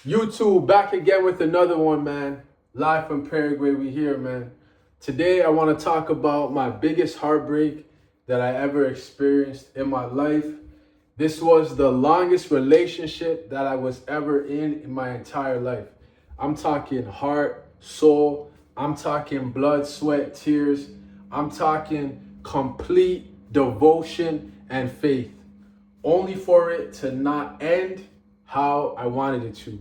YouTube back again with another one, man. Live from Paraguay, we here, man. Today I want to talk about my biggest heartbreak that I ever experienced in my life. This was the longest relationship that I was ever in my entire life. I'm talking heart, soul, I'm talking blood, sweat, tears. I'm talking complete devotion and faith, only for it to not end how I wanted it to.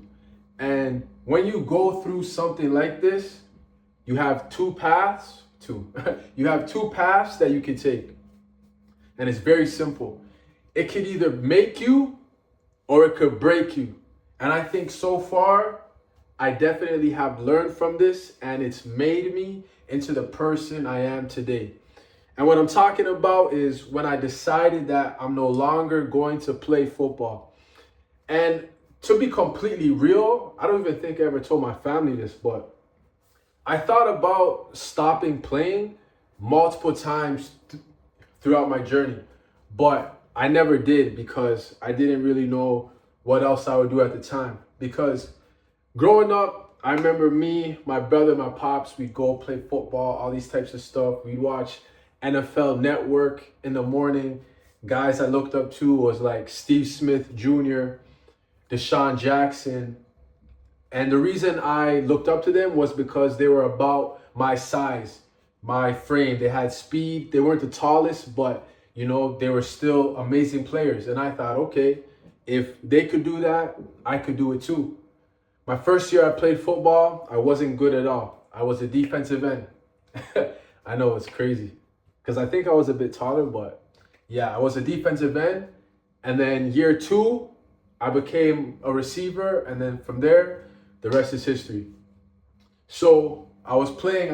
And when you go through something like this, you have two paths, you have two paths that you can take. And it's very simple. It could either make you or it could break you. And I think so far, I definitely have learned from this and it's made me into the person I am today. And what I'm talking about is when I decided that I'm no longer going to play football. And to be completely real, I don't even think I ever told my family this, but I thought about stopping playing multiple times throughout my journey. But I never did because I didn't really know what else I would do at the time. Because growing up, I remember me, my brother, my pops, we'd go play football, all these types of stuff. We'd watch NFL Network in the morning. Guys I looked up to was like Steve Smith Jr., Deshaun Jackson. And the reason I looked up to them was because they were about my size, my frame. They had speed. They weren't the tallest, but they were still amazing players. And I thought, okay, if they could do that, I could do it too. My first year I played football, I wasn't good at all. I was a defensive end. I know it's crazy because I think I was a bit taller, but yeah, I was a defensive end. And then year two, I became a receiver. And then from there, the rest is history. So I was playing,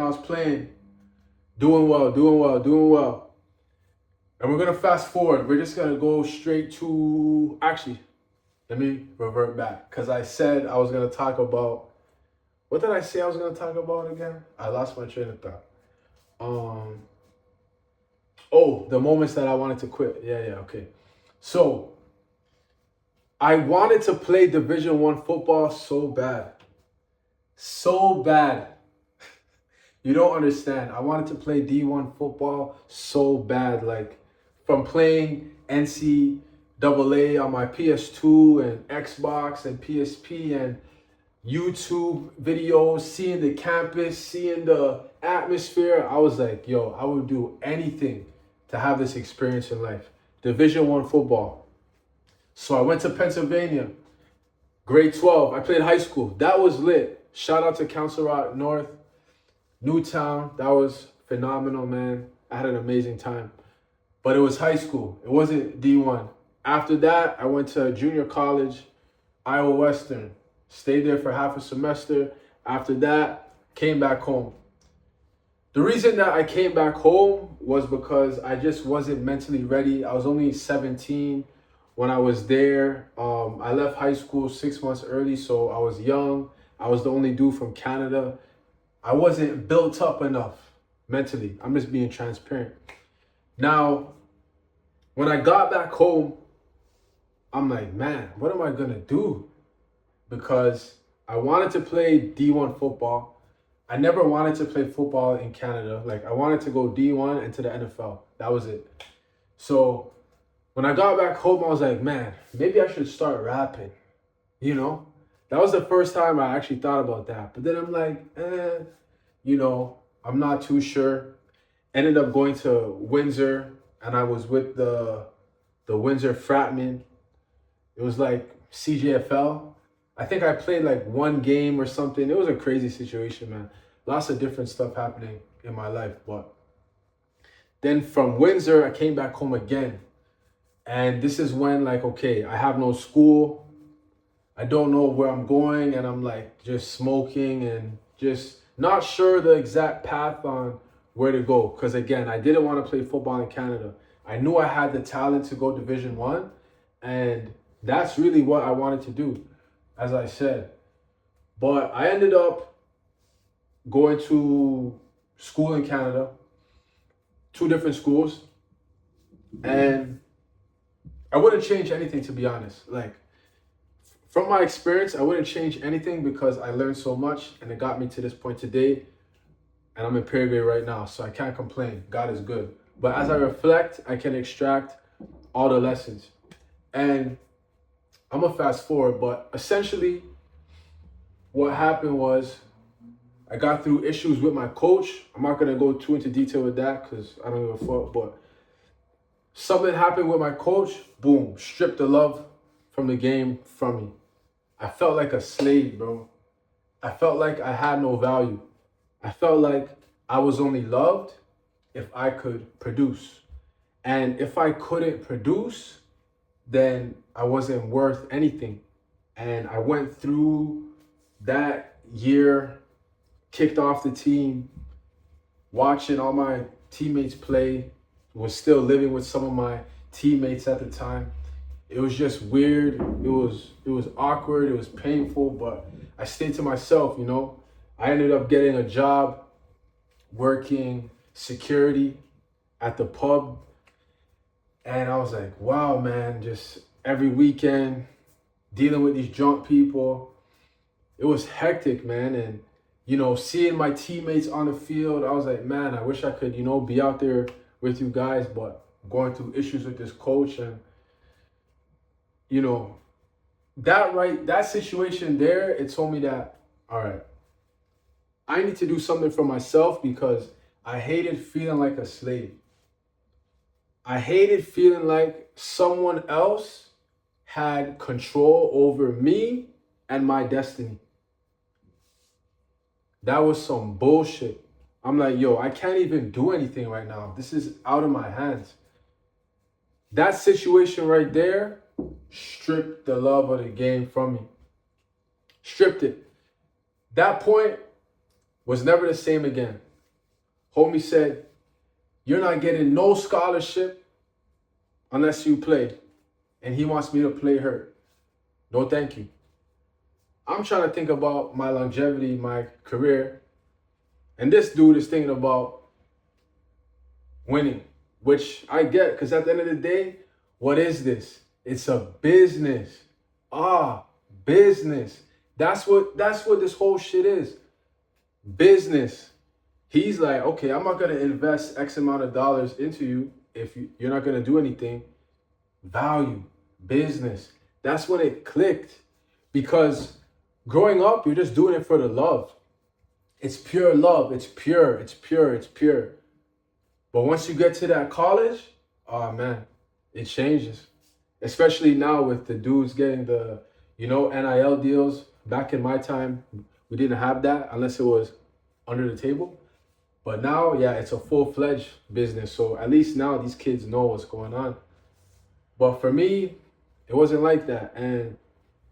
doing well. And we're going to fast forward. We're just going to go straight to, actually, let me revert back. Because I said I was going to talk about, what did I say I was going to talk about again? I lost my train of thought. The moments that I wanted to quit. Yeah, okay. So I wanted to play Division One football so bad. So bad. You don't understand. I wanted to play D1 football so bad. Like from playing NCAA on my PS2 and Xbox and PSP and YouTube videos, seeing the campus, seeing the atmosphere. I was like, yo, I would do anything to have this experience in life. Division One football. So I went to Pennsylvania, grade 12. I played high school. That was lit. Shout out to Council Rock North, Newtown. That was phenomenal, man. I had an amazing time. But it was high school. It wasn't D1. After that, I went to junior college, Iowa Western. Stayed there for half a semester. After that, came back home. The reason that I came back home was because I just wasn't mentally ready. I was only 17 when I was there. I left high school 6 months early, so I was young. I was the only dude from Canada. I wasn't built up enough mentally. I'm just being transparent. Now, when I got back home, I'm like, man, what am I going to do? Because I wanted to play D1 football. I never wanted to play football in Canada. Like, I wanted to go D1 and to the NFL. That was it. So when I got back home, I was like, man, maybe I should start rapping. That was the first time I actually thought about that. But then I'm like, I'm not too sure. Ended up going to Windsor, and I was with the Windsor Fratmen. It was like CJFL. I think I played like one game or something. It was a crazy situation, man. Lots of different stuff happening in my life. But then from Windsor, I came back home again. And this is when, like, okay, I have no school. I don't know where I'm going. And I'm like just smoking and just not sure the exact path on where to go. Because again, I didn't want to play football in Canada. I knew I had the talent to go Division One. And that's really what I wanted to do, as I said. But I ended up going to school in Canada, 2 different schools. And I wouldn't change anything, to be honest. Like, From my experience, I wouldn't change anything because I learned so much and it got me to this point today. And I'm in Paraguay right now, so I can't complain. God is good. But as I reflect, I can extract all the lessons. And I'm gonna fast forward, but essentially what happened was I got through issues with my coach. I'm not gonna go too into detail with that because I don't give a fuck, but something happened with my coach, boom, stripped the love from the game from me. I felt like a slave, bro. I felt like I had no value. I felt like I was only loved if I could produce. And if I couldn't produce, then I wasn't worth anything. And I went through that year, kicked off the team, watching all my teammates play, was still living with some of my teammates at the time. It was just weird. It was awkward. It was painful, but I stayed to myself, you know. I ended up getting a job working security at the pub. And I was like, wow, man, just every weekend dealing with these drunk people. It was hectic, man. And, you know, seeing my teammates on the field, I was like, man, I wish I could, you know, be out there with you guys, but going through issues with this coach. And, you know, that situation there, it told me that, all right, I need to do something for myself because I hated feeling like a slave. I hated feeling like someone else had control over me and my destiny. That was some bullshit. I'm like, yo, I can't even do anything right now. This is out of my hands. That situation right there stripped the love of the game from me. Stripped it. That point was never the same again. Homie said, you're not getting no scholarship unless you play. And he wants me to play hurt. No, thank you. I'm trying to think about my longevity, my career. And this dude is thinking about winning, which I get, because at the end of the day, what is this? It's a business. Business. That's what this whole shit is. Business. He's like, okay, I'm not going to invest X amount of dollars into you if you're not going to do anything. Value, business. That's when it clicked. Because growing up, you're just doing it for the love. It's pure love. It's pure. It's pure. It's pure. But once you get to that college, oh man, it changes. Especially now with the dudes getting the, you know, NIL deals. Back in my time, we didn't have that unless it was under the table. But now, yeah, it's a full-fledged business. So at least now these kids know what's going on. But for me, it wasn't like that. And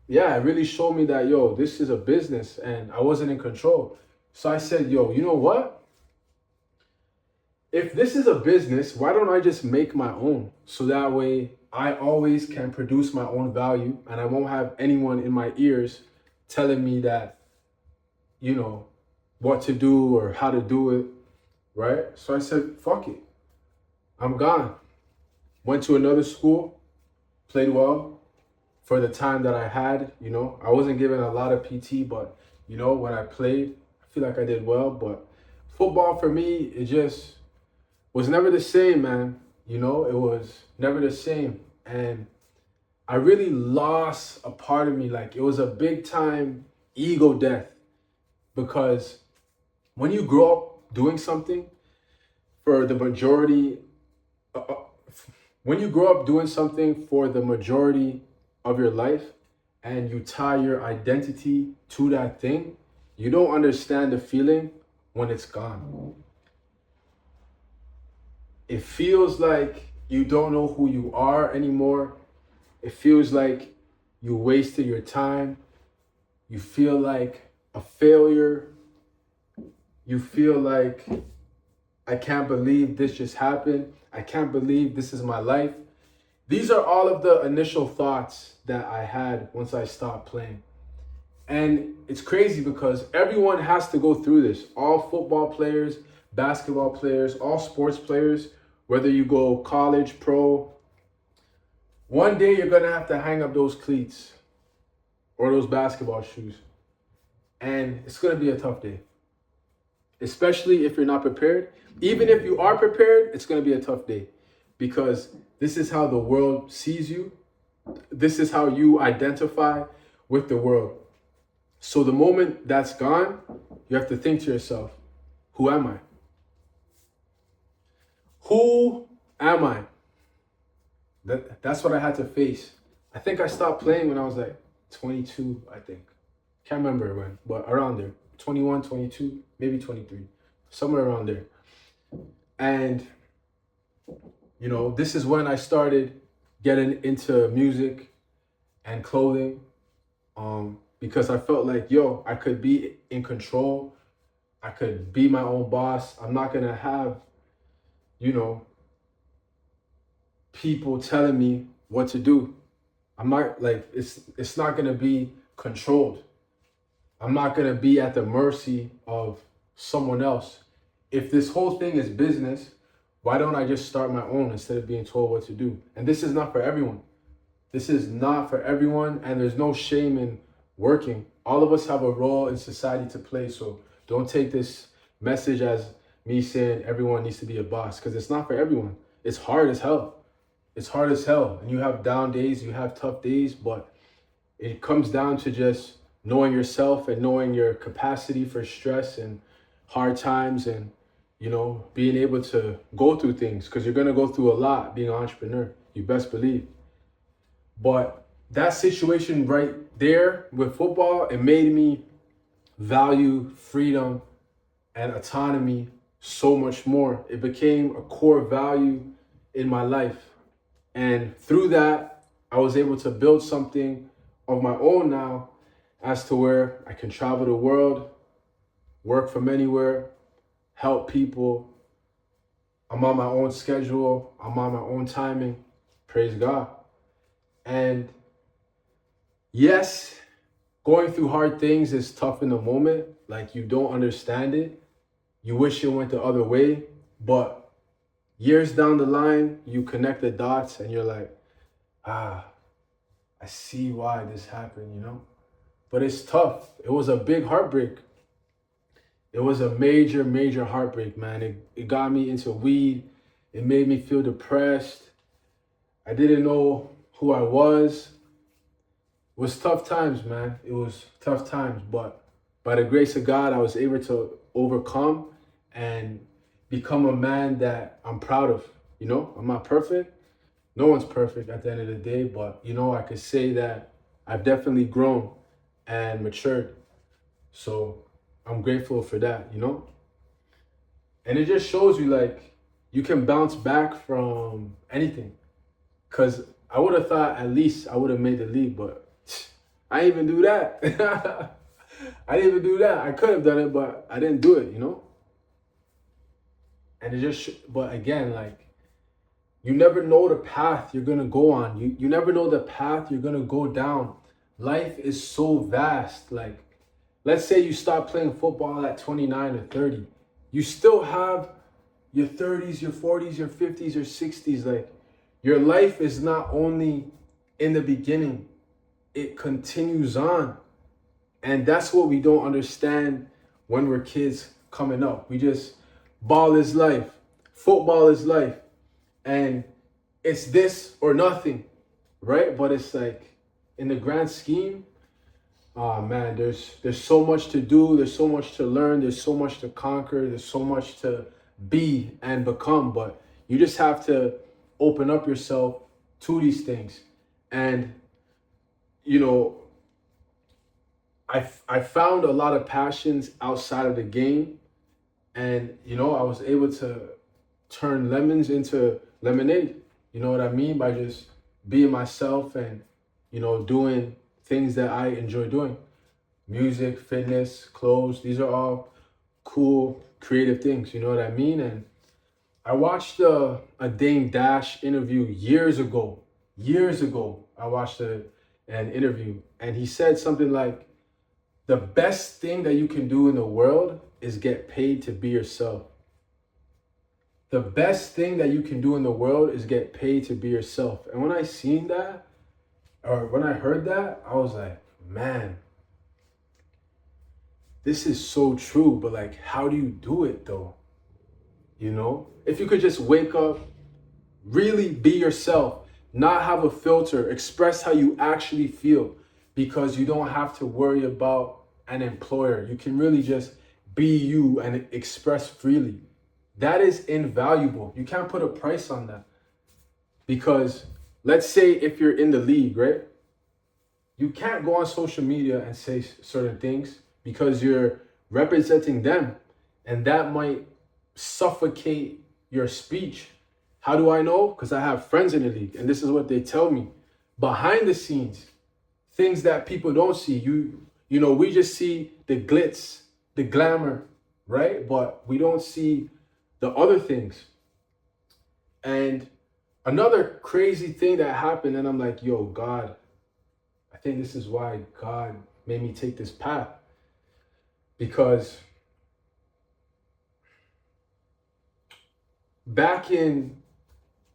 yeah, it really showed me that, yo, this is a business and I wasn't in control. So I said, yo, you know what? If this is a business, why don't I just make my own? So that way I always can produce my own value and I won't have anyone in my ears telling me that, you know, what to do or how to do it. Right? So I said, fuck it. I'm gone. Went to another school, played well for the time that I had. You know, I wasn't given a lot of PT, but, you know, when I played, I feel like I did well. But football for me, it just was never the same, man. You know, it was never the same. And I really lost a part of me. Like, it was a big time ego death because when you grow up doing something for the majority, when you grow up doing something for the majority of your life and you tie your identity to that thing, you don't understand the feeling when it's gone. It feels like you don't know who you are anymore. It feels like you wasted your time. You feel like a failure. You feel like, I can't believe this just happened. I can't believe this is my life. These are all of the initial thoughts that I had once I stopped playing. And it's crazy because everyone has to go through this. All football players, basketball players, all sports players, whether you go college, pro, one day you're going to have to hang up those cleats. or those basketball shoes. And it's going to be a tough day, especially if you're not prepared. Even if you are prepared, it's going to be a tough day because this is how the world sees you. This is how you identify with the world. So the moment that's gone, you have to think to yourself, who am I? Who am I? That's what I had to face. I think I stopped playing when I was like 22, I think. Can't remember when, but around there. 21, 22, maybe 23. Somewhere around there. And, this is when I started getting into music and clothing. Because I felt like, I could be in control. I could be my own boss. I'm not going to have, people telling me what to do. I'm not like, it's not going to be controlled. I'm not going to be at the mercy of someone else. If this whole thing is business, why don't I just start my own instead of being told what to do? And this is not for everyone. This is not for everyone, and there's no shame in working. All of us have a role in society to play, so don't take this message as me saying everyone needs to be a boss, because it's not for everyone. It's hard as hell. It's hard as hell, and you have down days, you have tough days, but it comes down to just knowing yourself and knowing your capacity for stress and hard times and, being able to go through things, because you're going to go through a lot being an entrepreneur. You best believe. But that situation right there with football, it made me value freedom and autonomy so much more. It became a core value in my life. And through that, I was able to build something of my own now, as to where I can travel the world, work from anywhere, help people. I'm on my own schedule. I'm on my own timing. Praise God. And yes, going through hard things is tough in the moment. Like, you don't understand it. You wish it went the other way. But years down the line, you connect the dots and you're like, I see why this happened, But it's tough. It was a big heartbreak. It was a major, major heartbreak, man. It got me into weed. It made me feel depressed. I didn't know who I was. It was tough times, man. It was tough times. But by the grace of God, I was able to overcome and become a man that I'm proud of. I'm not perfect. No one's perfect at the end of the day. But, I could say that I've definitely grown and matured. So I'm grateful for that, And it just shows you, like, you can bounce back from anything. Because I would have thought at least I would have made the league, but I didn't even do that. I didn't even do that. I could have done it, but I didn't do it, And it just, but again, like, you never know the path you're going to go on. You never know the path you're going to go down. Life is so vast. Like, let's say you stop playing football at 29 or 30. You still have your 30s, your 40s, your 50s, your 60s. Like, your life is not only in the beginning, it continues on. And that's what we don't understand when we're kids coming up. We just, ball is life. Football is life. And it's this or nothing, right? But it's like, in the grand scheme, oh man, there's so much to do. There's so much to learn. There's so much to conquer. There's so much to be and become. But you just have to open up yourself to these things. And, I found a lot of passions outside of the game. And, I was able to turn lemons into lemonade. You know what I mean? By just being myself and, doing things that I enjoy doing. Music, fitness, clothes, these are all cool, creative things. You know what I mean? And I watched a Dame Dash interview years ago. I watched an interview, and he said something like, the best thing that you can do in the world is get paid to be yourself. The best thing that you can do in the world is get paid to be yourself. And when I seen that, or when I heard that, I was like, man, this is so true, but like, how do you do it though? You know, if you could just wake up, really be yourself, not have a filter, express how you actually feel, because you don't have to worry about an employer. You can really just be you and express freely. That is invaluable. You can't put a price on that. Because let's say if you're in the league, right? You can't go on social media and say certain things because you're representing them, and that might suffocate your speech. How do I know? Because I have friends in the league, and this is what they tell me. Behind the scenes, things that people don't see. You know, we just see the glitz, the glamour, right? But we don't see the other things. And another crazy thing that happened, and I'm like, yo, God, I think this is why God made me take this path. Because back in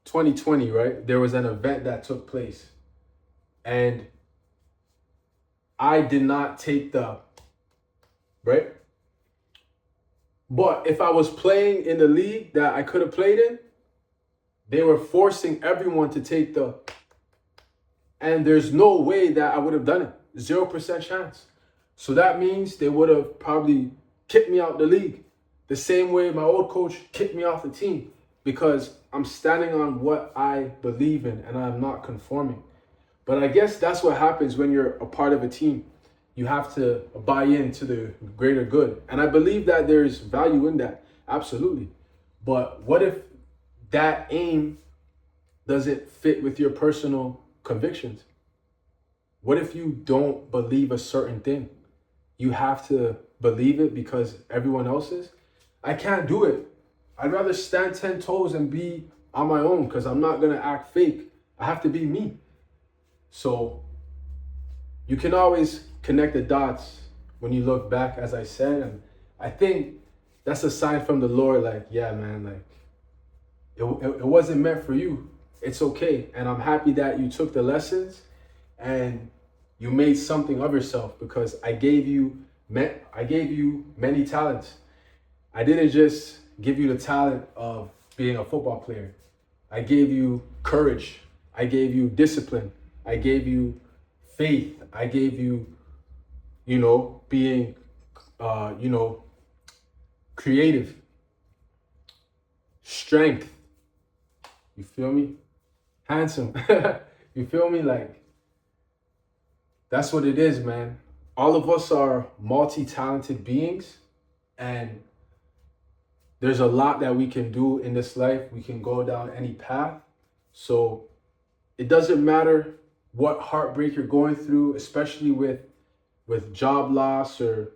2020, right, there was an event that took place. And I did not take right? But if I was playing in the league that I could have played in, they were forcing everyone to take and there's no way that I would have done it. 0% chance. So that means they would have probably kicked me out the league. The same way my old coach kicked me off the team, because I'm standing on what I believe in and I'm not conforming. But I guess that's what happens when you're a part of a team. You have to buy into the greater good. And I believe that there's value in that. Absolutely. But what if that aim doesn't fit with your personal convictions? What if you don't believe a certain thing? You have to believe it because everyone else is? I can't do it. I'd rather stand 10 toes and be on my own, because I'm not going to act fake. I have to be me. So you can always connect the dots when you look back, as I said. And I think that's a sign from the Lord, like, yeah, man, like it wasn't meant for you. It's okay. And I'm happy that you took the lessons and you made something of yourself, because I gave you many talents. I didn't just give you the talent of being a football player. I gave you courage. I gave you discipline. I gave you faith. I gave you, being, creative, strength. You feel me? Handsome. You feel me? Like, that's what it is, man. All of us are multi-talented beings, and there's a lot that we can do in this life. We can go down any path. So it doesn't matter what heartbreak you're going through, especially with job loss or,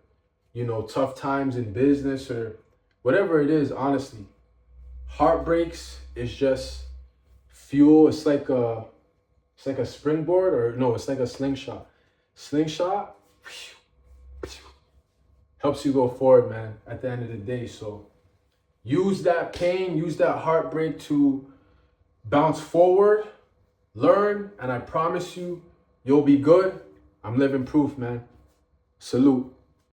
tough times in business or whatever it is, honestly. Heartbreaks is just fuel. It's like a springboard, or no, it's like a slingshot. Slingshot helps you go forward, man, at the end of the day. So use that pain, use that heartbreak to bounce forward, learn, and I promise you, you'll be good. I'm living proof, man. Salute.